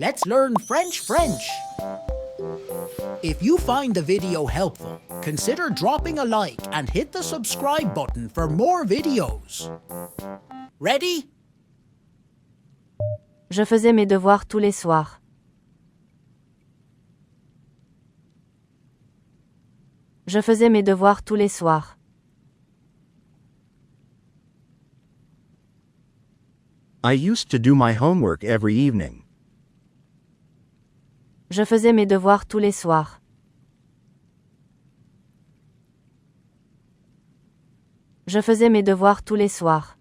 Let's learn French. If you find the video helpful, consider dropping a like and hit the subscribe button for more videos. Ready? Je faisais mes devoirs tous les soirs. Je faisais mes devoirs tous les soirs. I used to do my homework every evening. Je faisais mes devoirs tous les soirs. Je faisais mes devoirs tous les soirs.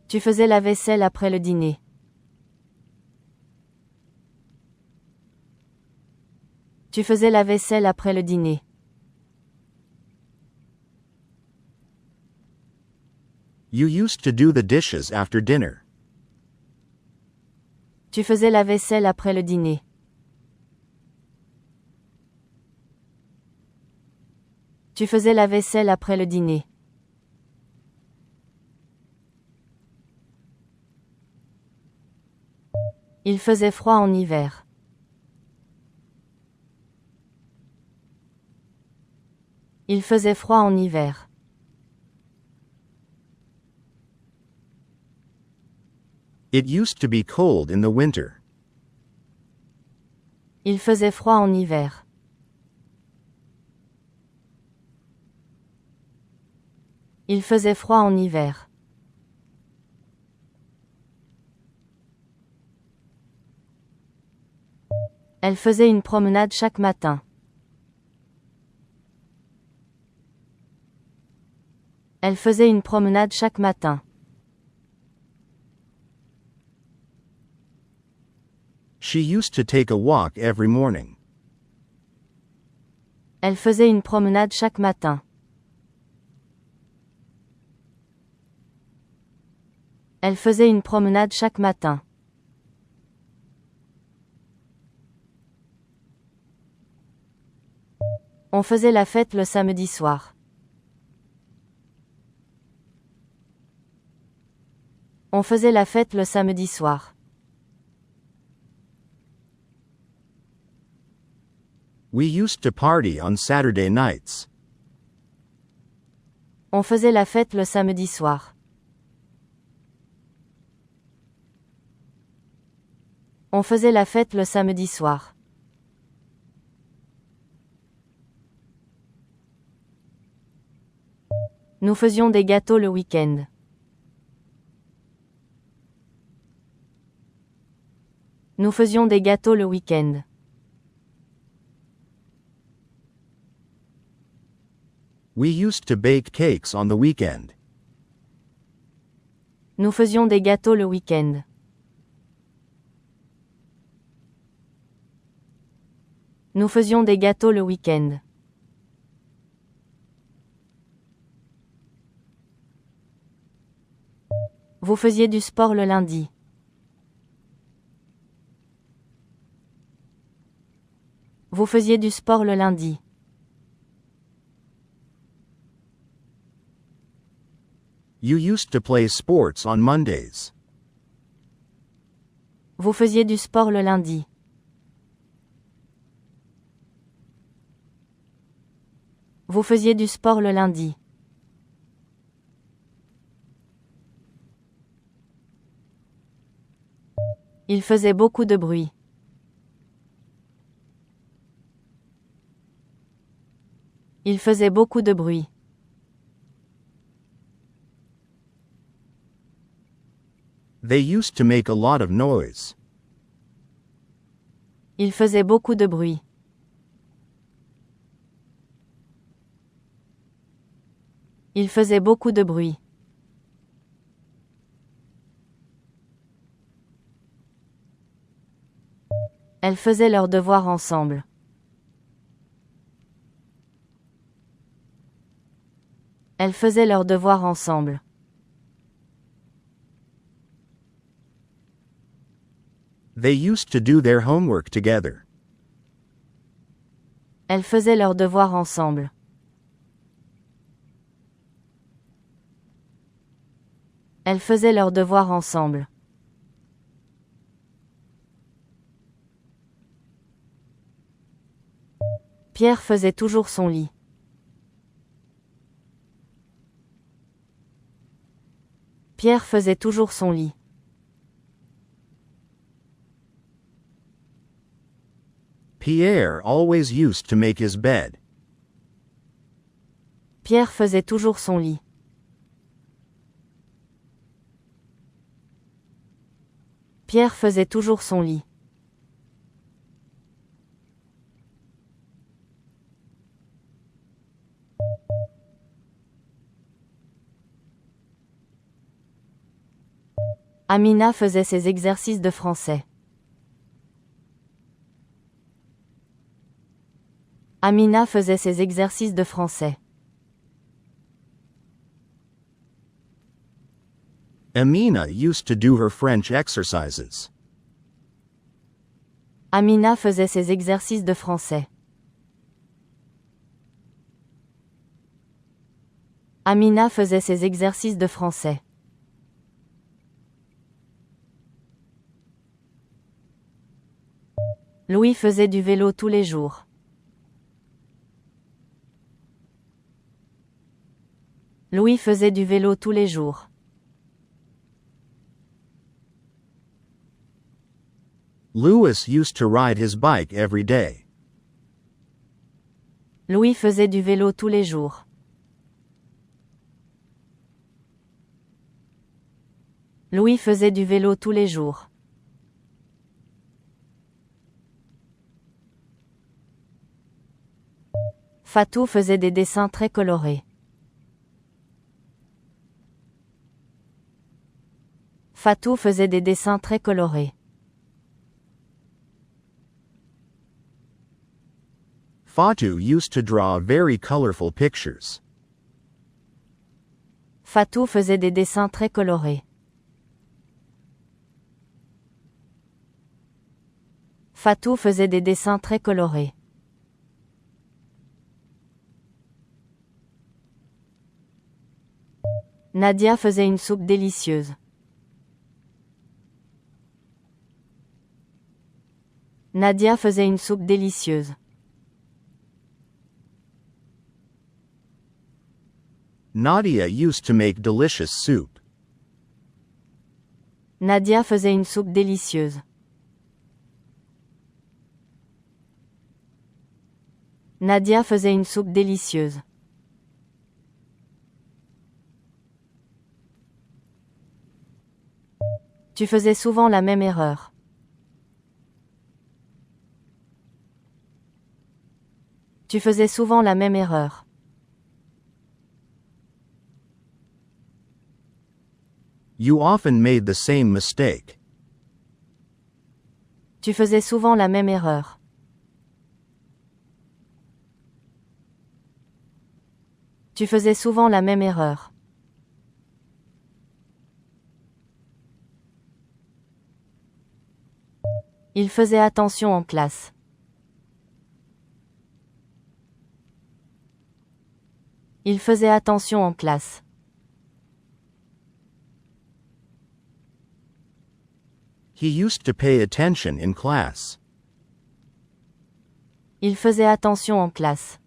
Tu faisais la vaisselle après le dîner. Tu faisais la vaisselle après le dîner. You used to do the dishes after dinner. Tu faisais la vaisselle après le dîner. Tu faisais la vaisselle après le dîner. Il faisait froid en hiver. Il faisait froid en hiver. It used to be cold in the winter. Il faisait froid en hiver. Il faisait froid en hiver. Elle faisait une promenade chaque matin. Elle faisait une promenade chaque matin. She used to take a walk every morning. Elle faisait une promenade chaque matin. Elle faisait une promenade chaque matin. On faisait la fête le samedi soir. On faisait la fête le samedi soir. We used to party on Saturday nights. On faisait la fête le samedi soir. On faisait la fête le samedi soir. Nous faisions des gâteaux le week-end. Nous faisions des gâteaux le week-end. We used to bake cakes on the weekend. Nous faisions des gâteaux le week-end. Nous faisions des gâteaux le week-end. Vous faisiez du sport le lundi. Vous faisiez du sport le lundi. You used to play sports on Mondays. Vous faisiez du sport le lundi. Vous faisiez du sport le lundi. Il faisait beaucoup de bruit. Il faisait beaucoup de bruit. They used to make a lot of noise. Il faisait beaucoup de bruit. Il faisait beaucoup de bruit. Elles faisaient leurs devoirs ensemble. Elles faisaient leurs devoirs ensemble. They used to do their homework together. Elles faisaient leurs devoirs ensemble. Elles faisaient leurs devoirs ensemble. Pierre faisait toujours son lit. Pierre faisait toujours son lit. Pierre always used to make his bed. Pierre faisait toujours son lit. Pierre faisait toujours son lit. Amina faisait ses exercices de français. Amina faisait ses exercices de français. Amina used to do her French exercises. Amina faisait ses exercices de français. Amina faisait ses exercices de français. Louis faisait du vélo tous les jours. Louis faisait du vélo tous les jours. Louis used to ride his bike every day. Louis faisait du vélo tous les jours. Louis faisait du vélo tous les jours. Fatou faisait des dessins très colorés. Fatou faisait des dessins très colorés. Fatou used to draw very colorful pictures. Fatou faisait des dessins très colorés. Fatou faisait des dessins très colorés. Nadia faisait une soupe délicieuse. Nadia faisait une soupe délicieuse. Nadia used to make delicious soup. Nadia faisait une soupe délicieuse. Nadia faisait une soupe délicieuse. Tu faisais souvent la même erreur. Tu faisais souvent la même erreur. You often made the same mistake. Tu faisais souvent la même erreur. Tu faisais souvent la même erreur. Il faisait attention en classe. Il faisait attention en classe. He used to pay attention in class. Il faisait attention en classe.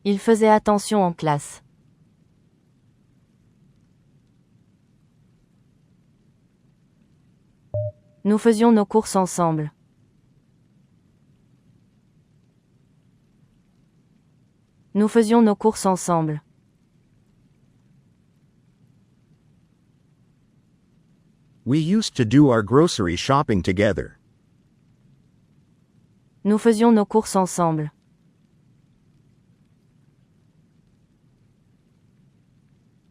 Il faisait attention en classe. Nous faisions nos courses ensemble. Nous faisions nos courses ensemble. We used to do our grocery shopping together. Nous faisions nos courses ensemble.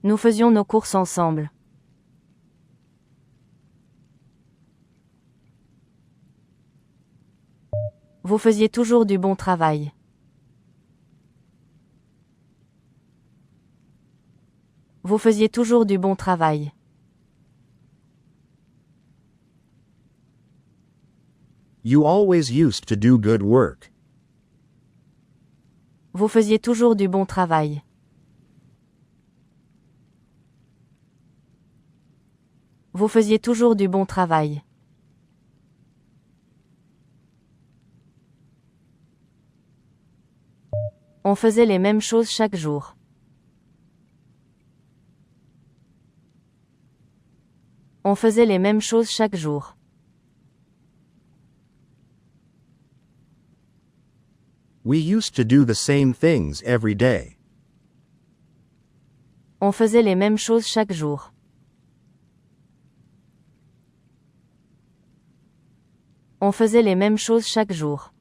Nous faisions nos courses ensemble. Vous faisiez toujours du bon travail. Vous faisiez toujours du bon travail. You always used to do good work. Vous faisiez toujours du bon travail. Vous faisiez toujours du bon travail. On faisait les mêmes choses chaque jour. On faisait les mêmes choses chaque jour. We used to do the same things every day. On faisait les mêmes choses chaque jour. On faisait les mêmes choses chaque jour.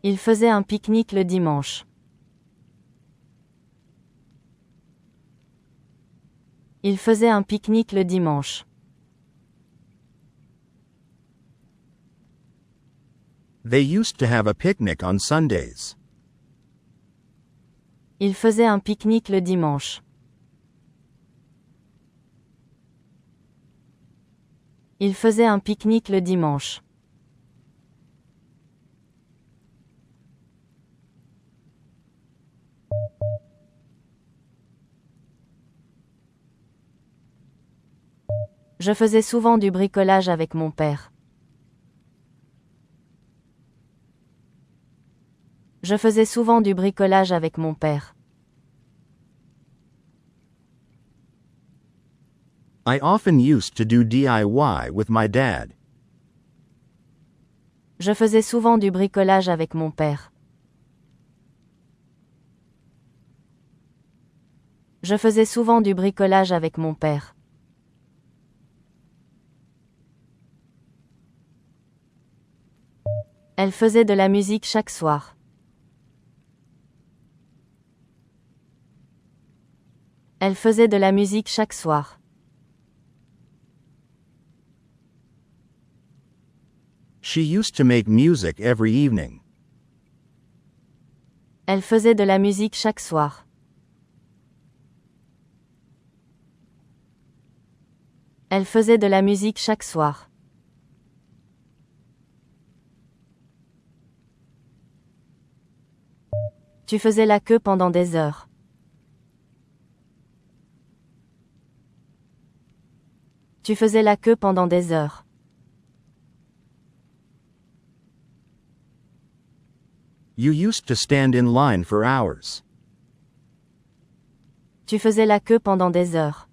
Il faisait un pique-nique le dimanche. Il faisait un pique-nique le dimanche. They used to have a picnic on Sundays. Il faisait un pique-nique le dimanche. Il faisait un pique-nique le dimanche. Je faisais souvent du bricolage avec mon père. Je faisais souvent du bricolage avec mon père. I often used to do DIY with my dad. Je faisais souvent du bricolage avec mon père. Je faisais souvent du bricolage avec mon père. Elle faisait de la musique chaque soir. Elle faisait de la musique chaque soir. She used to make music every evening. Elle faisait de la musique chaque soir. Elle faisait de la musique chaque soir. Tu faisais la queue pendant des heures. Tu faisais la queue pendant des heures. You used to stand in line for hours. Tu faisais la queue pendant des heures.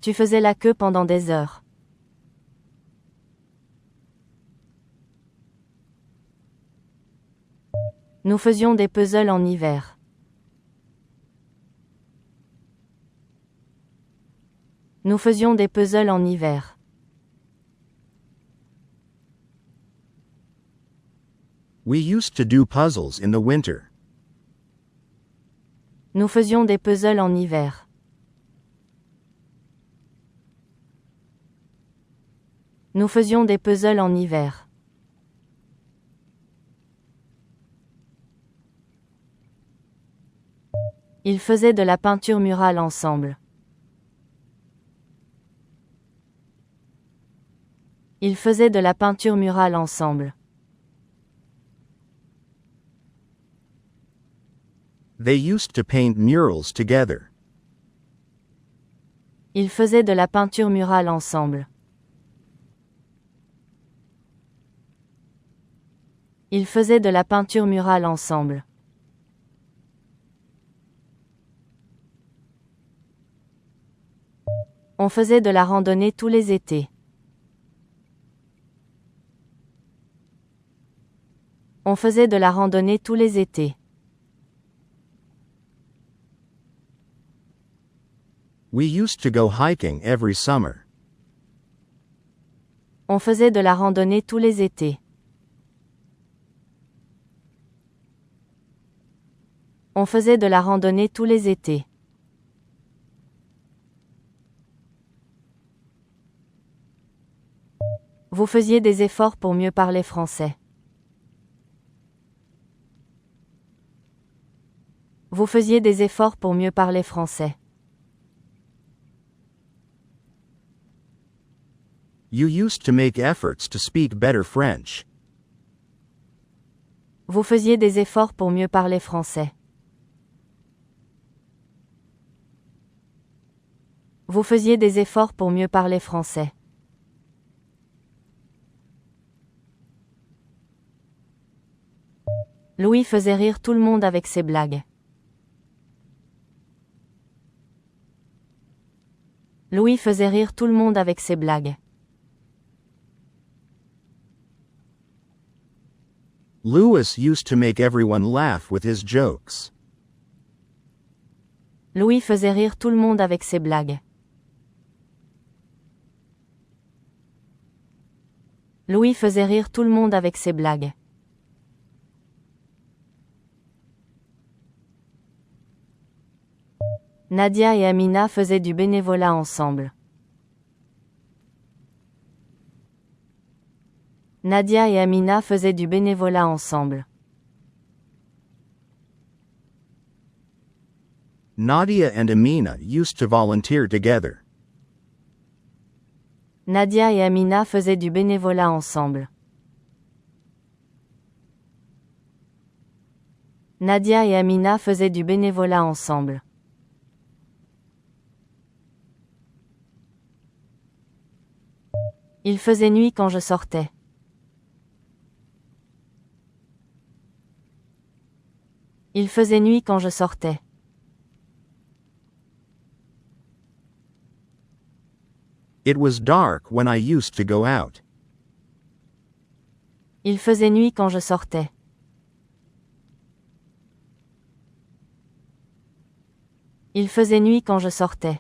Tu faisais la queue pendant des heures. Nous faisions des puzzles en hiver. Nous faisions des puzzles en hiver. We used to do puzzles in the winter. Nous faisions des puzzles en hiver. Nous faisions des puzzles en hiver. Ils faisaient de la peinture murale ensemble. Ils faisaient de la peinture murale ensemble. They used to paint murals together. Ils faisaient de la peinture murale ensemble. Ils faisaient de la peinture murale ensemble. On faisait de la randonnée tous les étés. On faisait de la randonnée tous les étés. We used to go hiking every summer. On faisait de la randonnée tous les étés. On faisait de la randonnée tous les étés. Vous faisiez des efforts pour mieux parler français. Vous faisiez des efforts pour mieux parler français. You used to make efforts to speak better French. Vous faisiez des efforts pour mieux parler français. Vous faisiez des efforts pour mieux parler français. Louis faisait rire tout le monde avec ses blagues. Louis faisait rire tout le monde avec ses blagues. Louis used to make everyone laugh with his jokes. Louis faisait rire tout le monde avec ses blagues. Louis faisait rire tout le monde avec ses blagues. Nadia et Amina faisaient du bénévolat ensemble. Nadia et Amina faisaient du bénévolat ensemble. Nadia and Amina used to volunteer together. Nadia et Amina faisaient du bénévolat ensemble. Nadia et Amina faisaient du bénévolat ensemble. Il faisait nuit quand je sortais. Il faisait nuit quand je sortais. It was dark when I used to go out. Il faisait nuit quand je sortais. Il faisait nuit quand je sortais.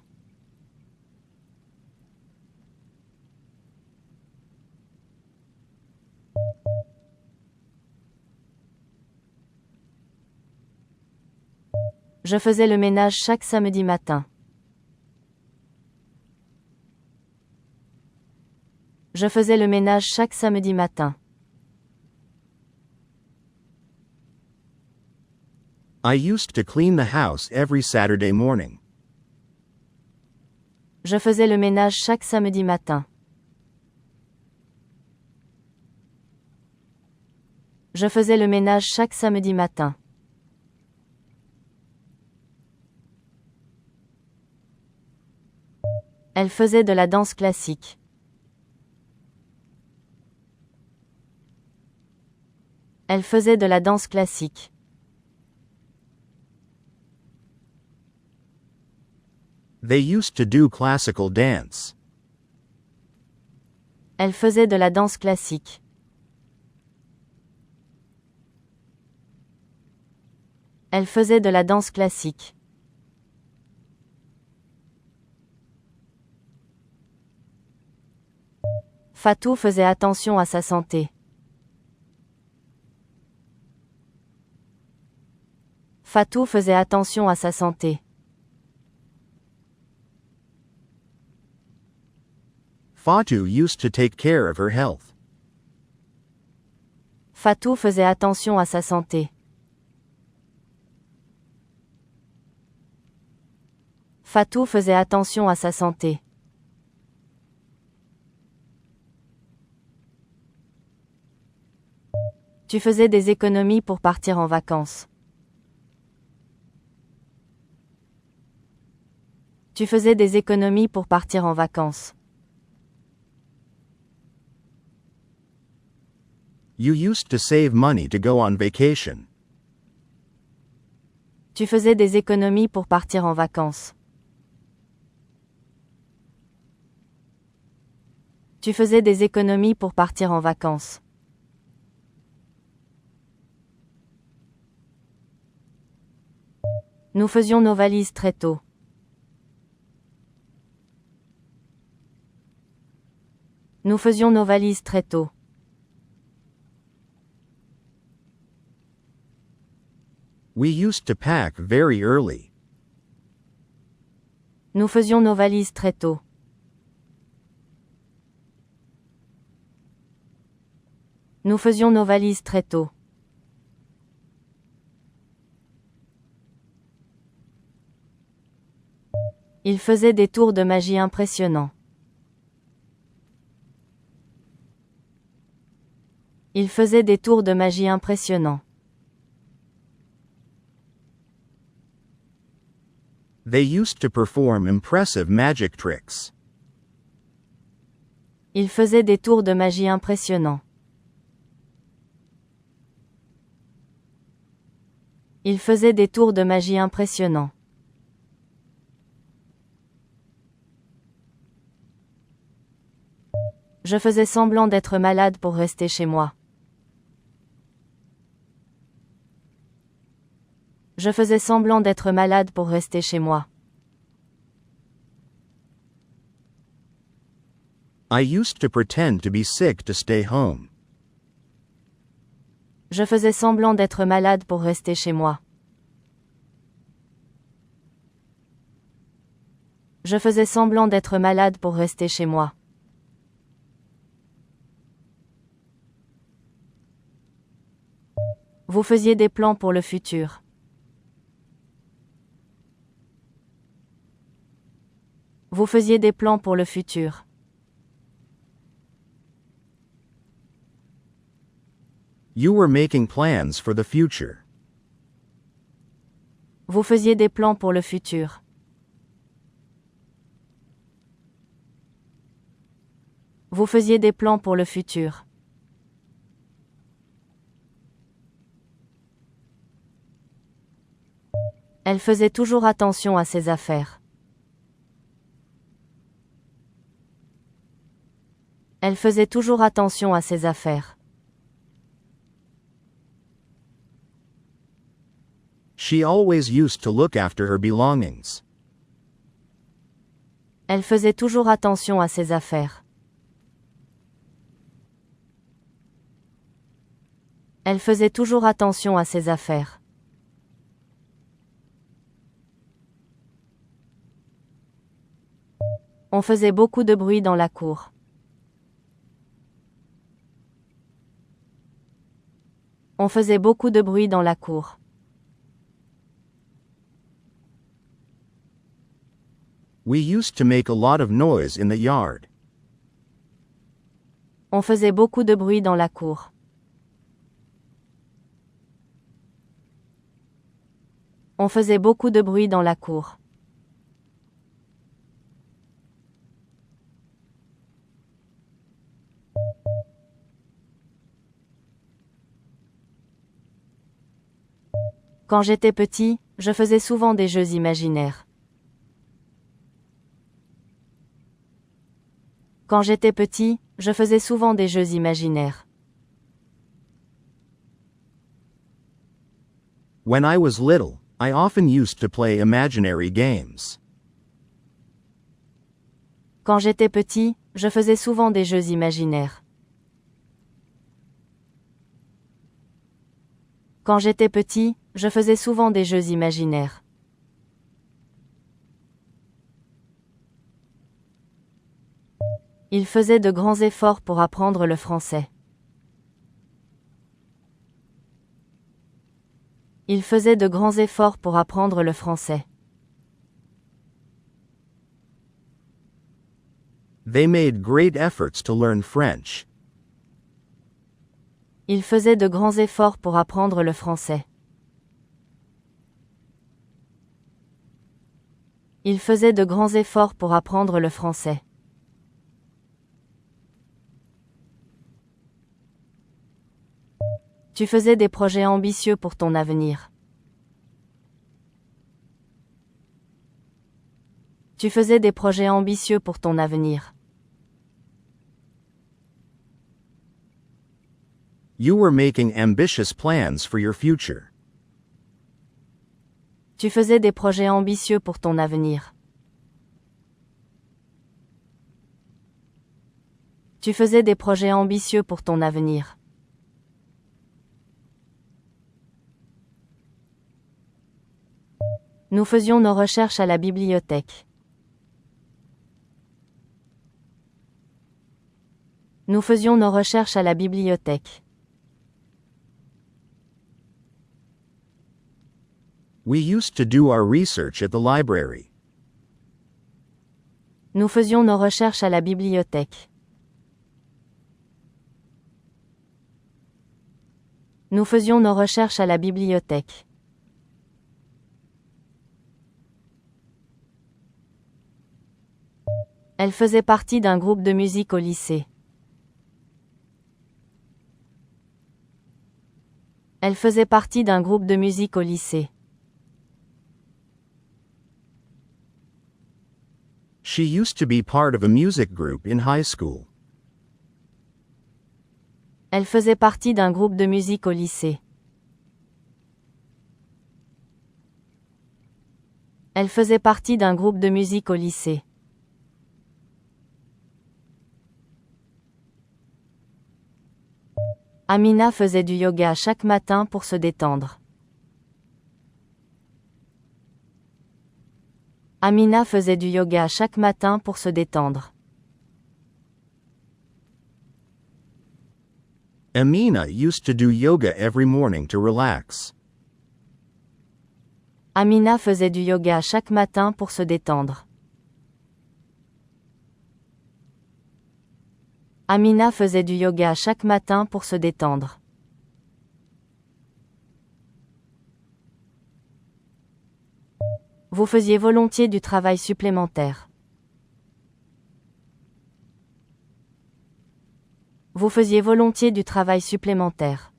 Je faisais le ménage chaque samedi matin. Je faisais le ménage chaque samedi matin. I used to clean the house every Saturday morning. Je faisais le ménage chaque samedi matin. Je faisais le ménage chaque samedi matin. Elle faisait de la danse classique. Elle faisait de la danse classique. They used to do classical dance. Elle faisait de la danse classique. Elle faisait de la danse classique. Fatou faisait attention à sa santé. Fatou faisait attention à sa santé. Fatou used to take care of her health. Fatou faisait attention à sa santé. Fatou faisait attention à sa santé. Tu faisais des économies pour partir en vacances. Tu faisais des économies pour partir en vacances. You used to save money to go on vacation. Tu faisais des économies pour partir en vacances. Tu faisais des économies pour partir en vacances. Nous faisions nos valises très tôt. Nous faisions nos valises très tôt. We used to pack very early. Nous faisions nos valises très tôt. Nous faisions nos valises très tôt. Il faisait des tours de magie impressionnants. Il faisait des tours de magie impressionnants. They used to perform impressive magic tricks. Ils faisaient des tours de magie impressionnants. Ils faisaient des tours de magie impressionnants. Je faisais semblant d'être malade pour rester chez moi. Je faisais semblant d'être malade pour rester chez moi. I used to pretend to be sick to stay home. Je faisais semblant d'être malade pour rester chez moi. Je faisais semblant d'être malade pour rester chez moi. Vous faisiez des plans pour le futur. Vous faisiez des plans pour le futur. You were making plans for the future. Vous faisiez des plans pour le futur. Vous faisiez des plans pour le futur. Elle faisait toujours attention à ses affaires. Elle faisait toujours attention à ses affaires. She always used to look after her belongings. Elle faisait toujours attention à ses affaires. Elle faisait toujours attention à ses affaires. On faisait beaucoup de bruit dans la cour. On faisait beaucoup de bruit dans la cour. We used to make a lot of noise in the yard. On faisait beaucoup de bruit dans la cour. On faisait beaucoup de bruit dans la cour. Quand j'étais petit, je faisais souvent des jeux imaginaires. Quand j'étais petit, je faisais souvent des jeux imaginaires. When I was little, I often used to play imaginary games. Quand j'étais petit, je faisais souvent des jeux imaginaires. Quand j'étais petit, je faisais souvent des jeux imaginaires. Il faisait de grands efforts pour apprendre le français. Il faisait de grands efforts pour apprendre le français. They made great efforts to learn French. Il faisait de grands efforts pour apprendre le français. Il faisait de grands efforts pour apprendre le français. Tu faisais des projets ambitieux pour ton avenir. Tu faisais des projets ambitieux pour ton avenir. You were making ambitious plans for your future. Tu faisais des projets ambitieux pour ton avenir. Tu faisais des projets ambitieux pour ton avenir. Nous faisions nos recherches à la bibliothèque. Nous faisions nos recherches à la bibliothèque. We used to do our research at the library. Nous faisions nos recherches à la bibliothèque. Nous faisions nos recherches à la bibliothèque. Elle faisait partie d'un groupe de musique au lycée. Elle faisait partie d'un groupe de musique au lycée. She used to be part of a music group in high school. Elle faisait partie d'un groupe de musique au lycée. Elle faisait partie d'un groupe de musique au lycée. Amina faisait du yoga chaque matin pour se détendre. Amina faisait du yoga chaque matin pour se détendre. Amina used to do yoga every morning to relax. Amina faisait du yoga chaque matin pour se détendre. Amina faisait du yoga chaque matin pour se détendre. Vous faisiez volontiers du travail supplémentaire. Vous faisiez volontiers du travail supplémentaire.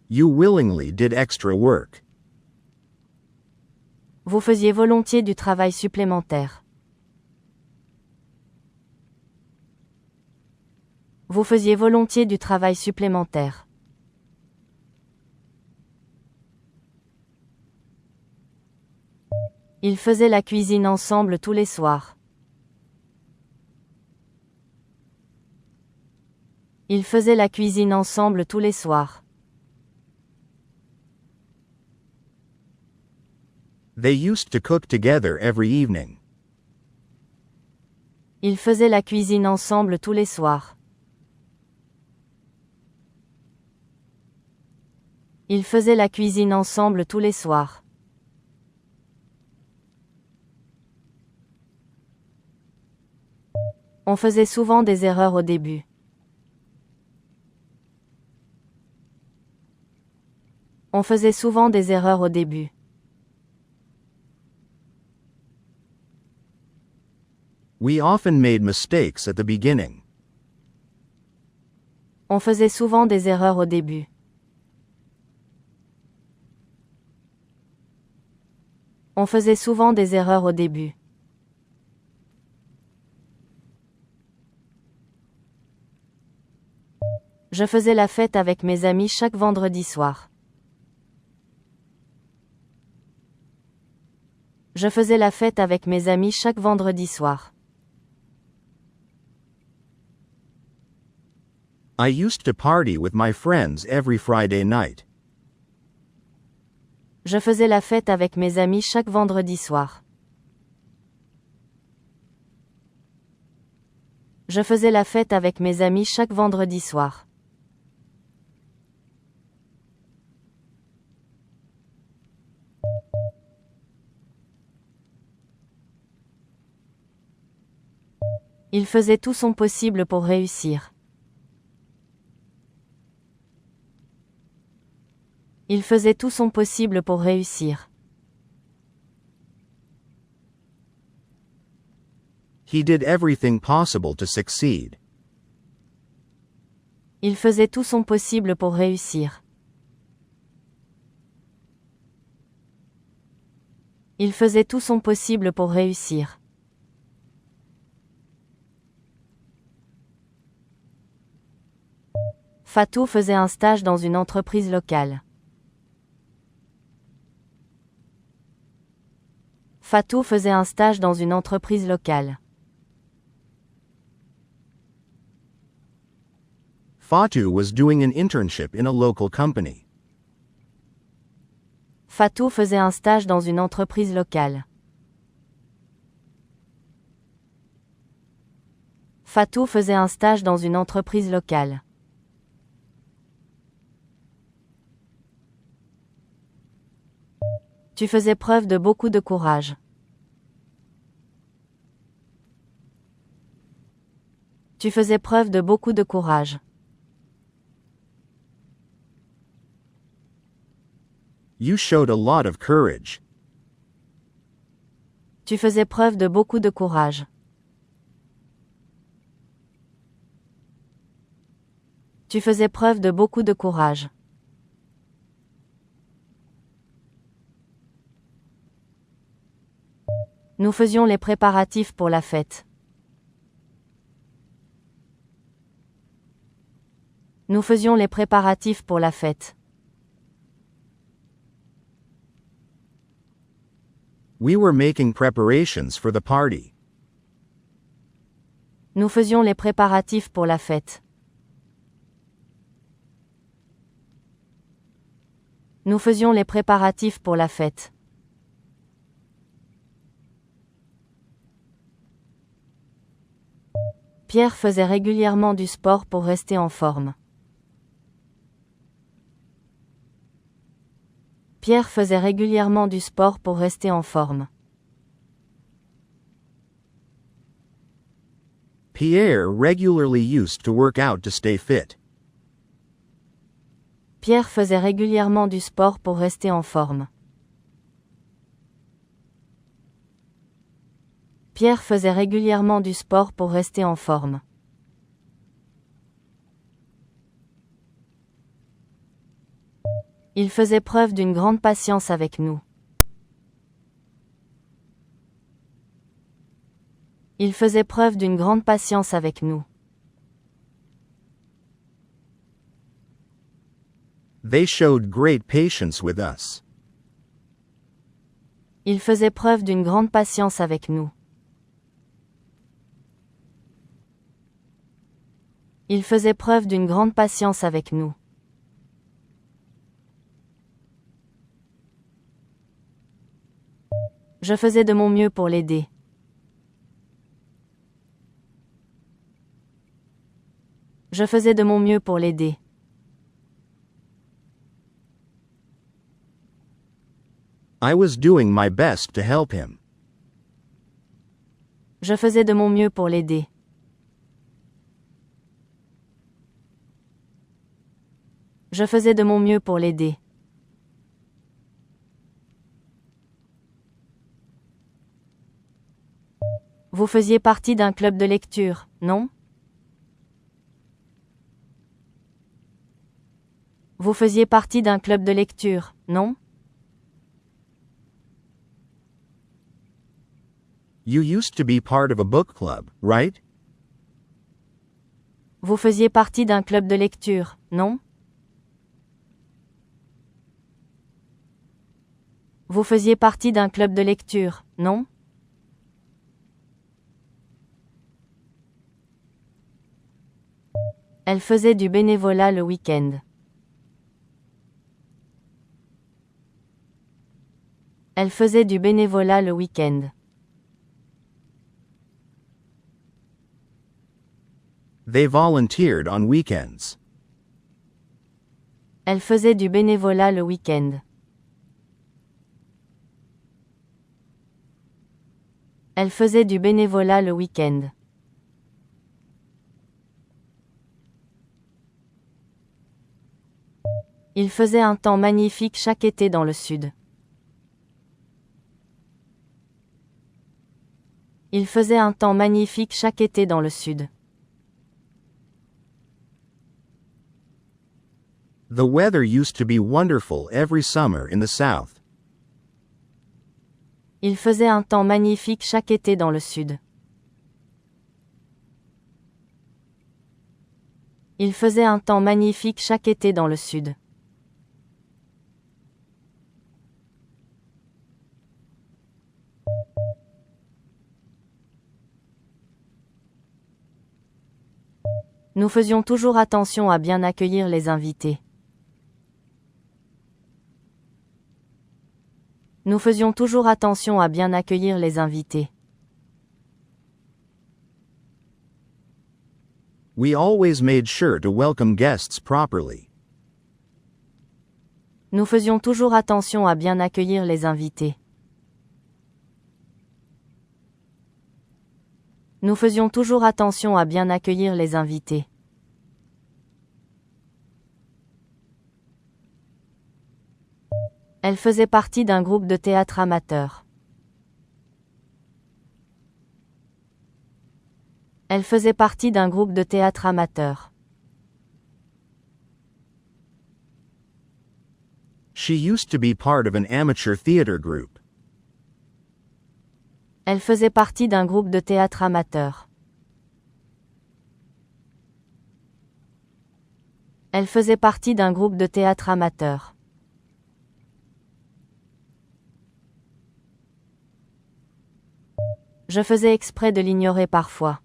You willingly did extra work. Vous faisiez volontiers du travail supplémentaire. Vous faisiez volontiers du travail supplémentaire. Ils faisaient la cuisine ensemble tous les soirs. Ils faisaient la cuisine ensemble tous les soirs. They used to cook together every evening. Ils faisaient la cuisine ensemble tous les soirs. Ils faisaient la cuisine ensemble tous les soirs. On faisait souvent des erreurs au début. On faisait souvent des erreurs au début. We often made mistakes at the beginning. On faisait souvent des erreurs au début. On faisait souvent des erreurs au début. Je faisais la fête avec mes amis chaque vendredi soir. Je faisais la fête avec mes amis chaque vendredi soir. I used to party with my friends every Friday night. Je faisais la fête avec mes amis chaque vendredi soir. Je faisais la fête avec mes amis chaque vendredi soir. Il faisait tout son possible pour réussir. Il faisait tout son possible pour réussir. He did everything possible to succeed. Il faisait tout son possible pour réussir. Il faisait tout son possible pour réussir. Fatou faisait un stage dans une entreprise locale. Fatou faisait un stage dans une entreprise locale. Fatou was doing an internship in a local company. Fatou faisait un stage dans une entreprise locale. Fatou faisait un stage dans une entreprise locale. Tu faisais preuve de beaucoup de courage. Tu faisais preuve de beaucoup de courage. You showed a lot of courage. Tu faisais preuve de beaucoup de courage. Tu faisais preuve de beaucoup de courage. Nous faisions les préparatifs pour la fête. Nous faisions les préparatifs pour la fête. We were making preparations for the party. Nous faisions les préparatifs pour la fête. Nous faisions les préparatifs pour la fête. Pierre faisait régulièrement du sport pour rester en forme. Pierre faisait régulièrement du sport pour rester en forme. Pierre regularly used to work out to stay fit. Pierre faisait régulièrement du sport pour rester en forme. Pierre faisait régulièrement du sport pour rester en forme. Il faisait preuve d'une grande patience avec nous. Il faisait preuve d'une grande patience avec nous. They showed great patience with us. Il faisait preuve d'une grande patience avec nous. Il faisait preuve d'une grande patience avec nous. Je faisais de mon mieux pour l'aider. Je faisais de mon mieux pour l'aider. I was doing my best to help him. Je faisais de mon mieux pour l'aider. Je faisais de mon mieux pour l'aider. Vous faisiez partie d'un club de lecture, non? Vous faisiez partie d'un club de lecture, non? You used to be part of a book club, right? Vous faisiez partie d'un club de lecture, non? Vous faisiez partie d'un club de lecture, non? Elle faisait du bénévolat le week-end. Elle faisait du bénévolat le week-end. They volunteered on weekends. Elle faisait du bénévolat le week-end. Elle faisait du bénévolat le week-end. Il faisait un temps magnifique chaque été dans le sud. Il faisait un temps magnifique chaque été dans le sud. The weather used to be wonderful every summer in the south. Il faisait un temps magnifique chaque été dans le sud. Il faisait un temps magnifique chaque été dans le sud. Nous faisions toujours attention à bien accueillir les invités. Nous faisions toujours attention à bien accueillir les invités. We always made sure to welcome guests properly. Nous faisions toujours attention à bien accueillir les invités. Nous faisions toujours attention à bien accueillir les invités. Elle faisait partie d'un groupe de théâtre amateur. Elle faisait partie d'un groupe de théâtre amateur. She used to be part of an amateur theater group. Elle faisait partie d'un groupe de théâtre amateur. Elle faisait partie d'un groupe de théâtre amateur. Je faisais exprès de l'ignorer parfois.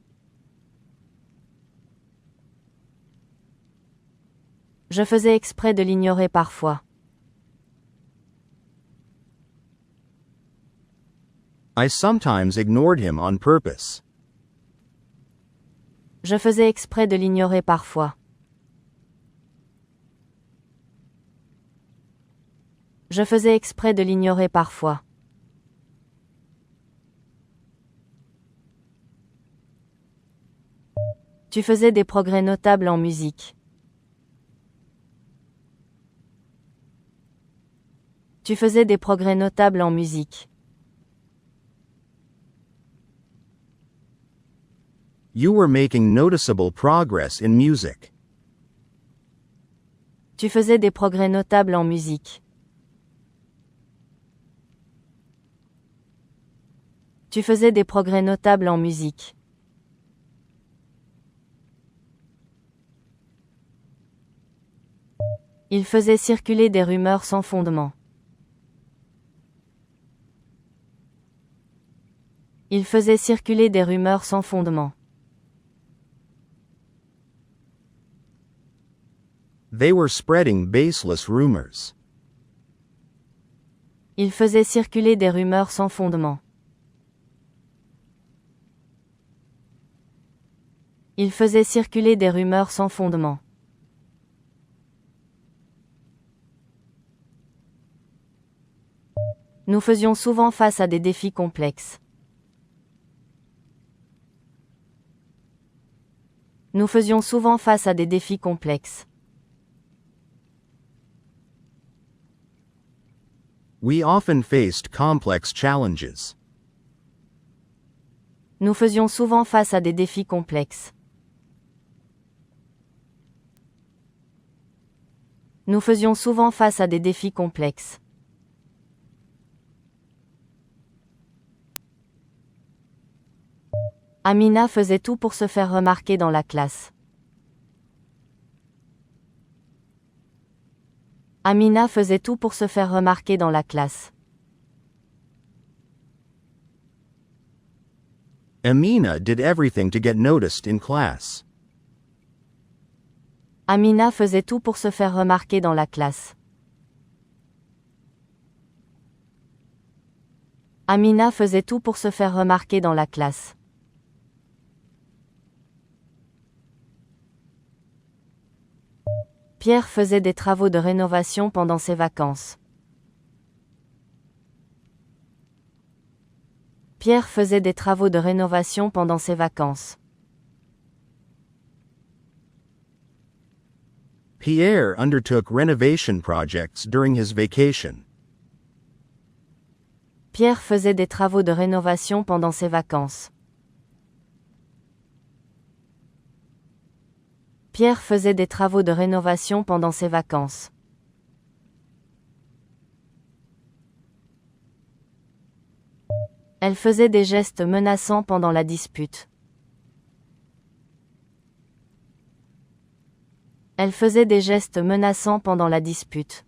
Je faisais exprès de l'ignorer parfois. I sometimes ignored him on purpose. Je faisais exprès de l'ignorer parfois. Je faisais exprès de l'ignorer parfois. Tu faisais des progrès notables en musique. Tu faisais des progrès notables en musique. You were making noticeable progress in music. Tu faisais des progrès notables en musique. Tu faisais des progrès notables en musique. Il faisait circuler des rumeurs sans fondement. Il faisait circuler des rumeurs sans fondement. They were spreading baseless rumors. Il faisait circuler des rumeurs sans fondement. Il faisait circuler des rumeurs sans fondement. Nous faisions souvent face à des défis complexes. Nous faisions souvent face à des défis complexes. We often faced complex challenges. Nous faisions souvent face à des défis complexes. Nous faisions souvent face à des défis complexes. Amina faisait tout pour se faire remarquer dans la classe. Amina faisait tout pour se faire remarquer dans la classe. Amina did everything to get noticed in class. Amina faisait tout pour se faire remarquer dans la classe. Amina faisait tout pour se faire remarquer dans la classe. Pierre faisait des travaux de rénovation pendant ses vacances. Pierre faisait des travaux de rénovation pendant ses vacances. Pierre undertook renovation projects during his vacation. Pierre faisait des travaux de rénovation pendant ses vacances. Pierre faisait des travaux de rénovation pendant ses vacances. Elle faisait des gestes menaçants pendant la dispute. Elle faisait des gestes menaçants pendant la dispute.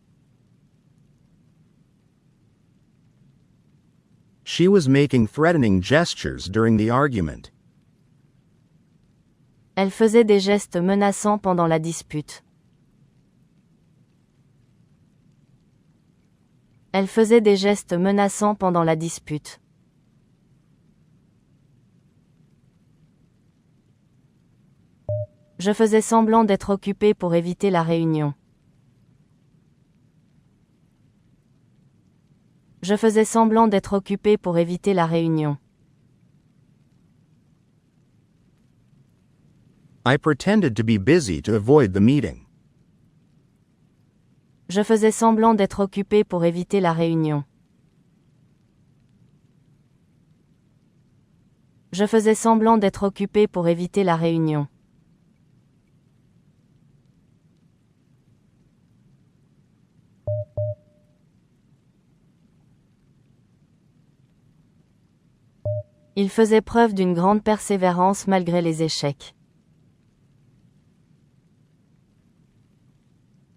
She was making threatening gestures during the argument. Elle faisait des gestes menaçants pendant la dispute. Elle faisait des gestes menaçants pendant la dispute. Je faisais semblant d'être occupé pour éviter la réunion. Je faisais semblant d'être occupé pour éviter la réunion. I pretended to be busy to avoid the meeting. Je faisais semblant d'être occupé pour éviter la réunion. Je faisais semblant d'être occupé pour éviter la réunion. Il faisait preuve d'une grande persévérance malgré les échecs.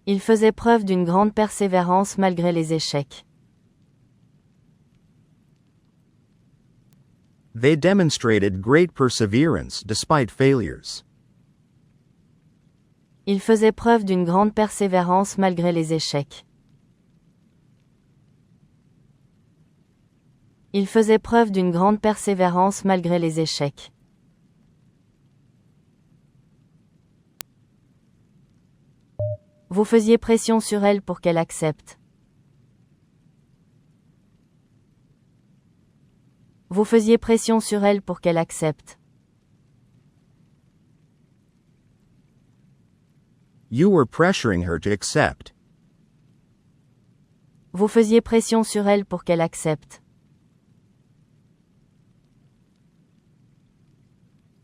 Il faisait preuve d'une grande persévérance malgré les échecs. They demonstrated great perseverance despite failures. Il faisait preuve d'une grande persévérance malgré les échecs. Il faisait preuve d'une grande persévérance malgré les échecs. Vous faisiez pression sur elle pour qu'elle accepte. Vous faisiez pression sur elle pour qu'elle accepte. You were pressuring her to accept. Vous faisiez pression sur elle pour qu'elle accepte.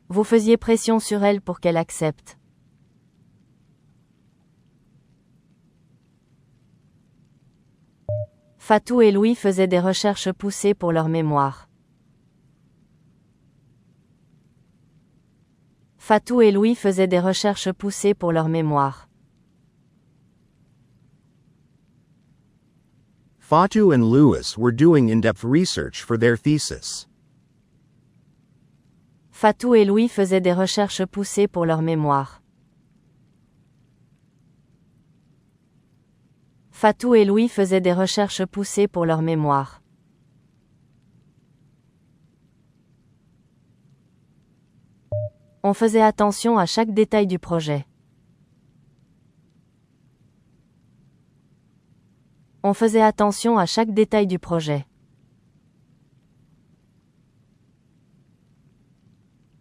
Vous faisiez pression sur elle pour qu'elle accepte. Fatou et Louis faisaient des recherches poussées pour leur mémoire. Fatou et Louis faisaient des recherches poussées pour leur mémoire. Fatou and Louis were doing in-depth research for their thesis. Fatou et Louis faisaient des recherches poussées pour leur mémoire. Fatou et Louis faisaient des recherches poussées pour leur mémoire. On faisait attention à chaque détail du projet. On faisait attention à chaque détail du projet.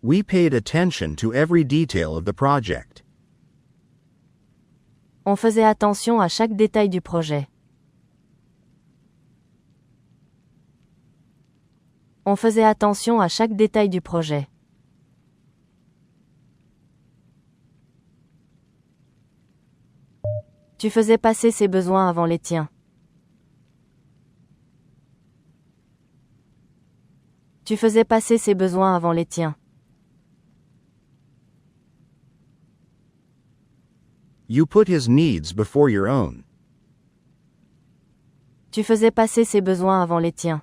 We paid attention to every detail of the project. On faisait attention à chaque détail du projet. On faisait attention à chaque détail du projet. Tu faisais passer ses besoins avant les tiens. Tu faisais passer ses besoins avant les tiens. You put his needs before your own. Tu faisais passer ses besoins avant les tiens.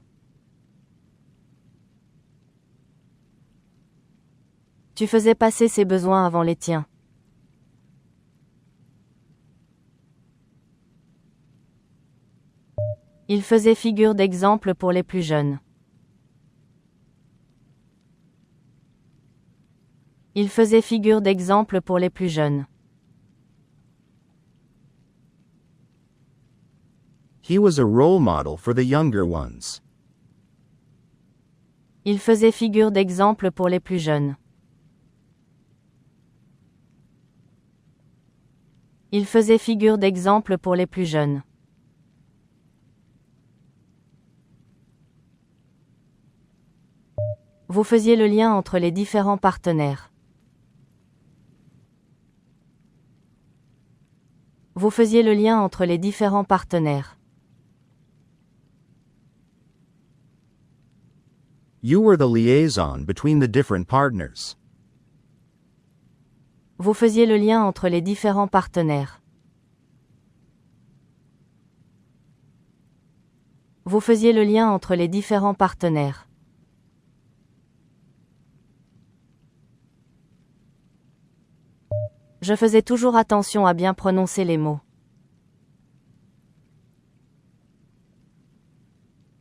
Tu faisais passer ses besoins avant les tiens. Il faisait figure d'exemple pour les plus jeunes. Il faisait figure d'exemple pour les plus jeunes. He was a role model for the younger ones. Il faisait figure d'exemple pour les plus jeunes. Il faisait figure d'exemple pour les plus jeunes. Vous faisiez le lien entre les différents partenaires. Vous faisiez le lien entre les différents partenaires. You were the liaison between the different partners. Vous faisiez le lien entre les différents partenaires. Vous faisiez le lien entre les différents partenaires. Je faisais toujours attention à bien prononcer les mots.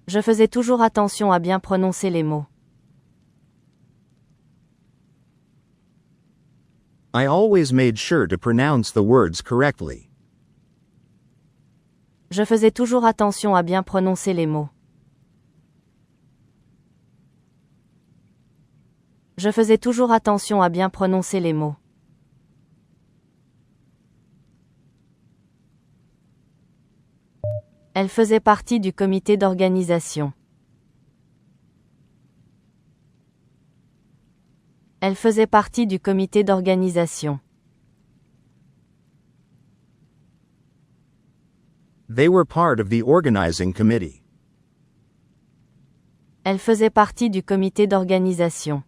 Je faisais toujours attention à bien prononcer les mots. I always made sure to pronounce the words correctly. Je faisais toujours attention à bien prononcer les mots. Je faisais toujours attention à bien prononcer les mots. Elle faisait partie du comité d'organisation. Elle faisait partie du comité d'organisation. They were part of the organizing committee. Elle faisait partie du comité d'organisation.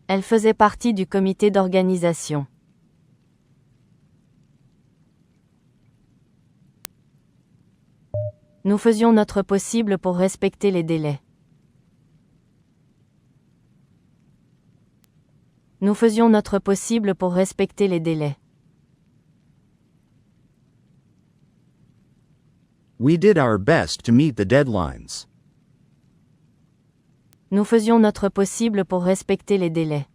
Elle faisait partie du comité d'organisation. Nous faisions notre possible pour respecter les délais. Nous faisions notre possible pour respecter les délais. We did our best to meet the deadlines. Nous faisions notre possible pour respecter les délais.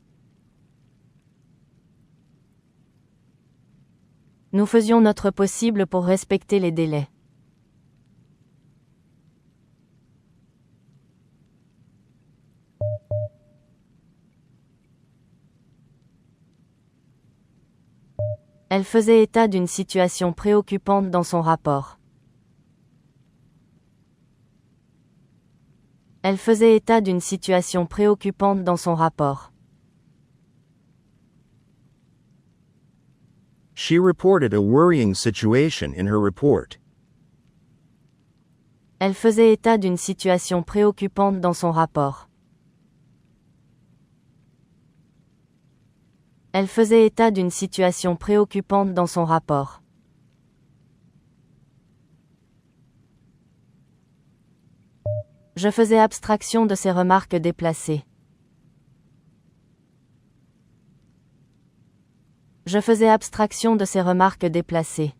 Nous faisions notre possible pour respecter les délais. Elle faisait état d'une situation préoccupante dans son rapport. Elle faisait état d'une situation préoccupante dans son rapport. She reported a worrying situation in her report. Elle faisait état d'une situation préoccupante dans son rapport. Elle faisait état d'une situation préoccupante dans son rapport. Je faisais abstraction de ces remarques déplacées. Je faisais abstraction de ces remarques déplacées.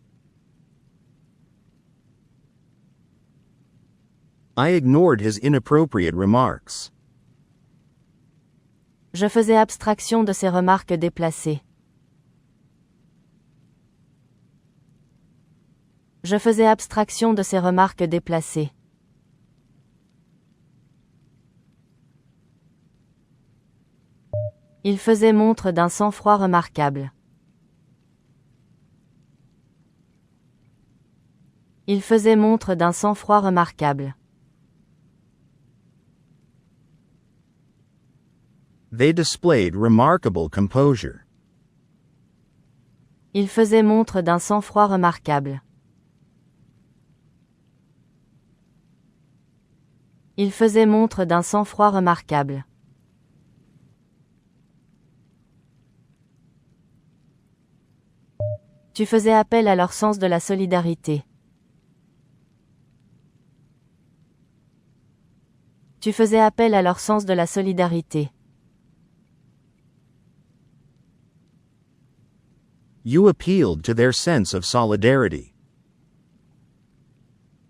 I ignored his inappropriate remarks. Je faisais abstraction de ces remarques déplacées. Je faisais abstraction de ces remarques déplacées. Il faisait montre d'un sang-froid remarquable. Il faisait montre d'un sang-froid remarquable. They displayed remarkable composure. Il faisait montre d'un sang-froid remarquable. Il faisait montre d'un sang-froid remarquable. Tu faisais appel à leur sens de la solidarité. Tu faisais appel à leur sens de la solidarité. You appealed to their sense of solidarity.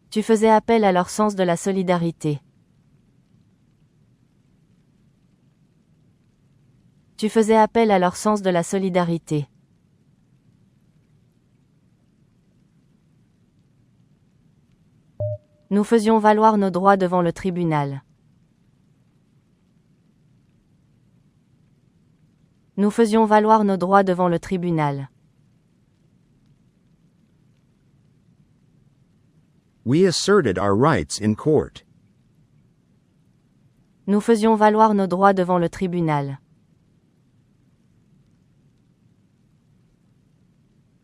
Tu faisais appel à leur sens de la solidarité. Tu faisais appel à leur sens de la solidarité. Nous faisions valoir nos droits devant le tribunal. Nous faisions valoir nos droits devant le tribunal. We asserted our rights in court. Nous faisions valoir nos droits devant le tribunal.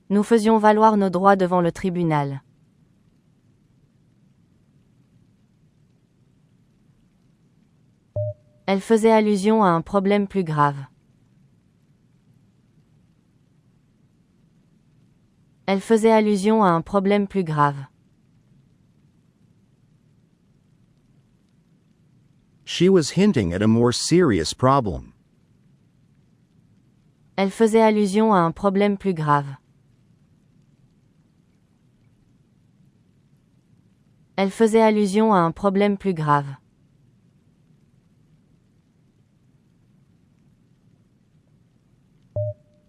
Nous faisions valoir nos droits devant le tribunal. Elle faisait allusion à un problème plus grave. Elle faisait allusion à un problème plus grave. She was hinting at a more serious problem. Elle faisait allusion à un problème plus grave. Elle faisait allusion à un problème plus grave.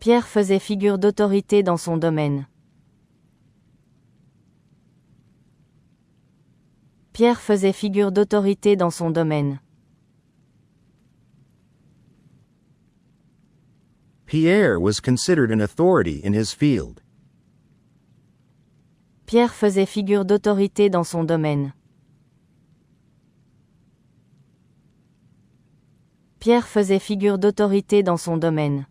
Pierre faisait figure d'autorité dans son domaine. Pierre faisait figure d'autorité dans son domaine. Pierre was considered an authority in his field. Pierre faisait figure d'autorité dans son domaine. Pierre faisait figure d'autorité dans son domaine.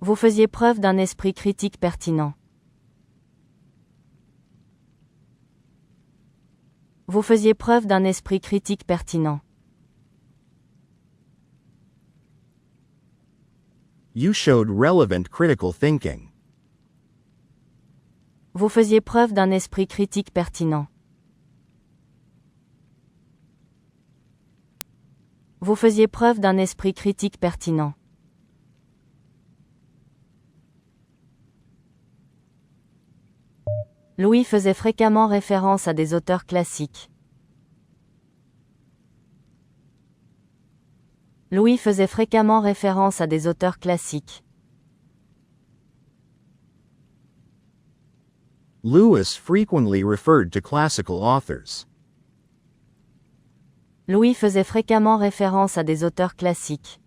Vous faisiez preuve d'un esprit critique pertinent. Vous faisiez preuve d'un esprit critique pertinent. You showed relevant critical thinking. Vous faisiez preuve d'un esprit critique pertinent. Vous faisiez preuve d'un esprit critique pertinent. Louis faisait fréquemment référence à des auteurs classiques. Louis faisait fréquemment référence à des auteurs classiques. Lewis frequently referred to classical authors. Louis faisait fréquemment référence à des auteurs classiques.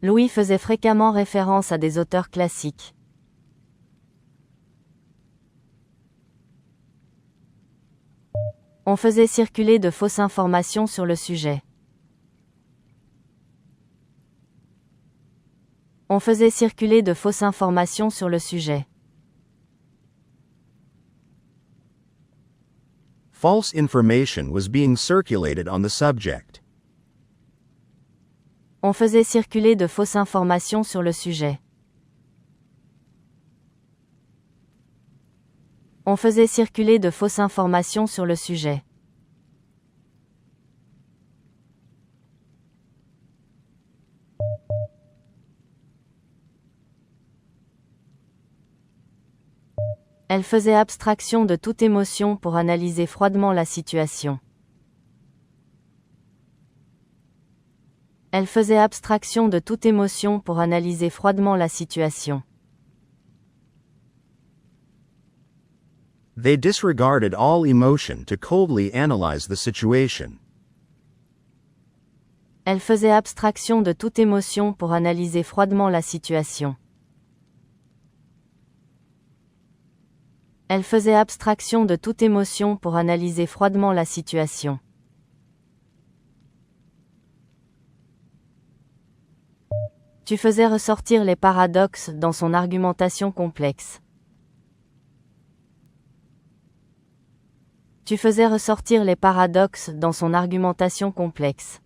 Louis faisait fréquemment référence à des auteurs classiques. On faisait circuler de fausses informations sur le sujet. On faisait circuler de fausses informations sur le sujet. False information was being circulated on the subject. On faisait circuler de fausses informations sur le sujet. On faisait circuler de fausses informations sur le sujet. Elle faisait abstraction de toute émotion pour analyser froidement la situation. Elle faisait abstraction de toute émotion pour analyser froidement la situation. They disregarded all emotion to coldly analyze the situation. Elle faisait abstraction de toute émotion pour analyser froidement la situation. Elle faisait abstraction de toute émotion pour analyser froidement la situation. Tu faisais ressortir les paradoxes dans son argumentation complexe. Tu faisais ressortir les paradoxes dans son argumentation complexe.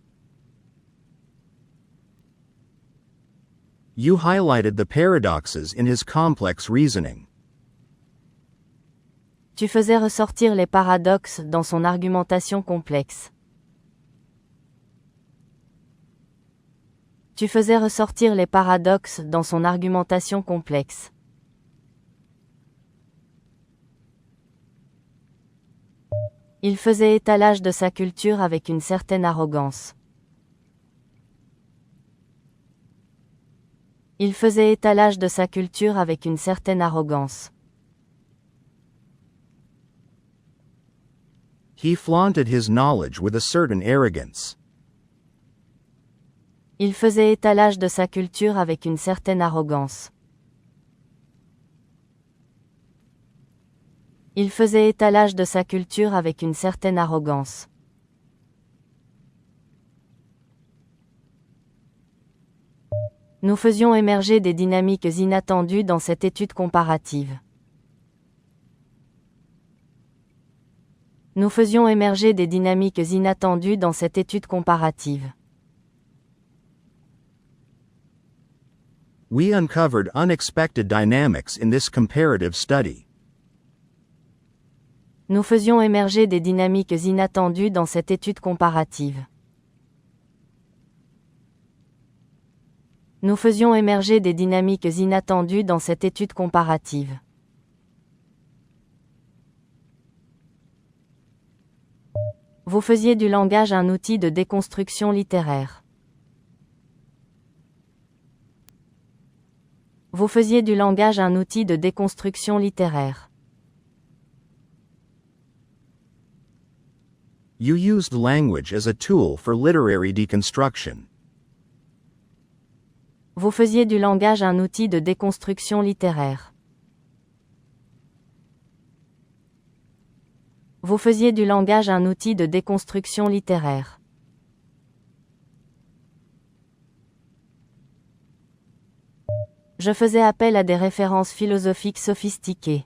You highlighted the paradoxes in his complex reasoning. Tu faisais ressortir les paradoxes dans son argumentation complexe. Tu faisais ressortir les paradoxes dans son argumentation complexe. Il faisait étalage de sa culture avec une certaine arrogance. Il faisait étalage de sa culture avec une certaine arrogance. He flaunted his knowledge with a certain arrogance. Il faisait étalage de sa culture avec une certaine arrogance. Il faisait étalage de sa culture avec une certaine arrogance. Nous faisions émerger des dynamiques inattendues dans cette étude comparative. Nous faisions émerger des dynamiques inattendues dans cette étude comparative. We uncovered unexpected dynamics in this comparative study. Nous faisions émerger des dynamiques inattendues dans cette étude comparative. Nous faisions émerger des dynamiques inattendues dans cette étude comparative. Vous faisiez du langage un outil de déconstruction littéraire. Vous faisiez du langage un outil de déconstruction littéraire. You used language as a tool for literary deconstruction. Vous faisiez du langage un outil de déconstruction littéraire. Vous faisiez du langage un outil de déconstruction littéraire. Je faisais appel à des références philosophiques sophistiquées.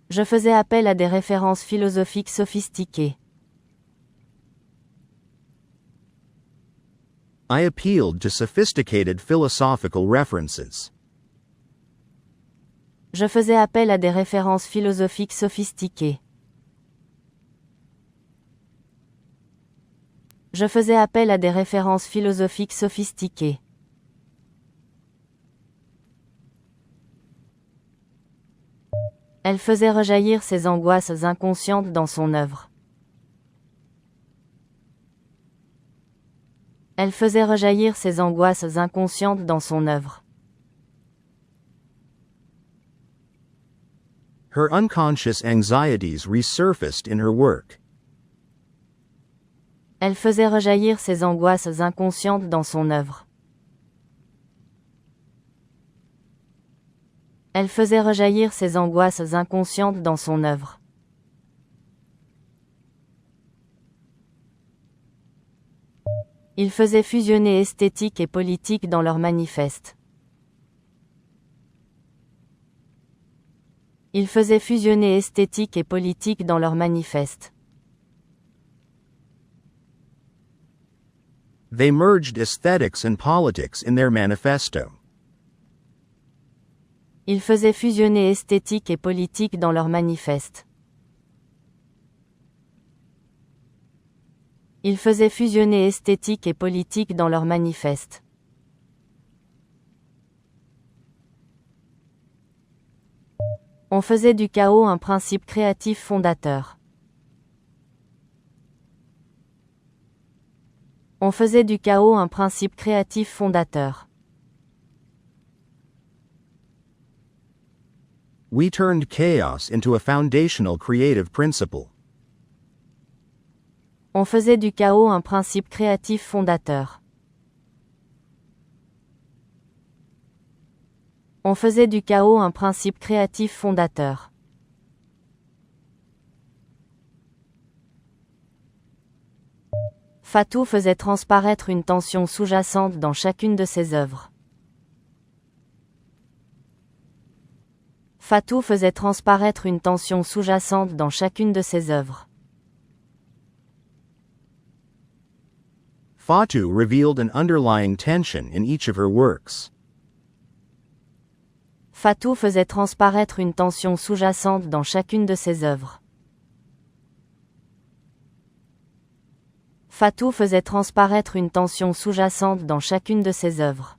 Je faisais appel à des références philosophiques sophistiquées. I appealed to sophisticated philosophical references. Je faisais appel à des références philosophiques sophistiquées. Je faisais appel à des références philosophiques sophistiquées. Elle faisait rejaillir ses angoisses inconscientes dans son œuvre. Elle faisait rejaillir ses angoisses inconscientes dans son œuvre. Her unconscious anxieties resurfaced in her work. Elle faisait rejaillir ses angoisses inconscientes dans son œuvre. Elle faisait rejaillir ses angoisses inconscientes dans son œuvre. Ils faisaient fusionner esthétique et politique dans leur manifeste. Ils faisaient fusionner esthétique et politique dans leur manifeste. They merged aesthetics and politics in their manifesto. Ils faisaient fusionner esthétique et politique dans leur manifeste. Ils faisaient fusionner esthétique et politique dans leur manifeste. On faisait du chaos un principe créatif fondateur. On faisait du chaos un principe créatif fondateur. We turned chaos into a foundational creative principle. On faisait du chaos un principe créatif fondateur. On faisait du chaos un principe créatif fondateur. Fatou faisait transparaître une tension sous-jacente dans chacune de ses œuvres. Fatou faisait transparaître une tension sous-jacente dans chacune de ses œuvres. Fatou revealed an underlying tension in each of her works. Fatou faisait transparaître une tension sous-jacente dans chacune de ses œuvres. Fatou faisait transparaître une tension sous-jacente dans chacune de ses œuvres.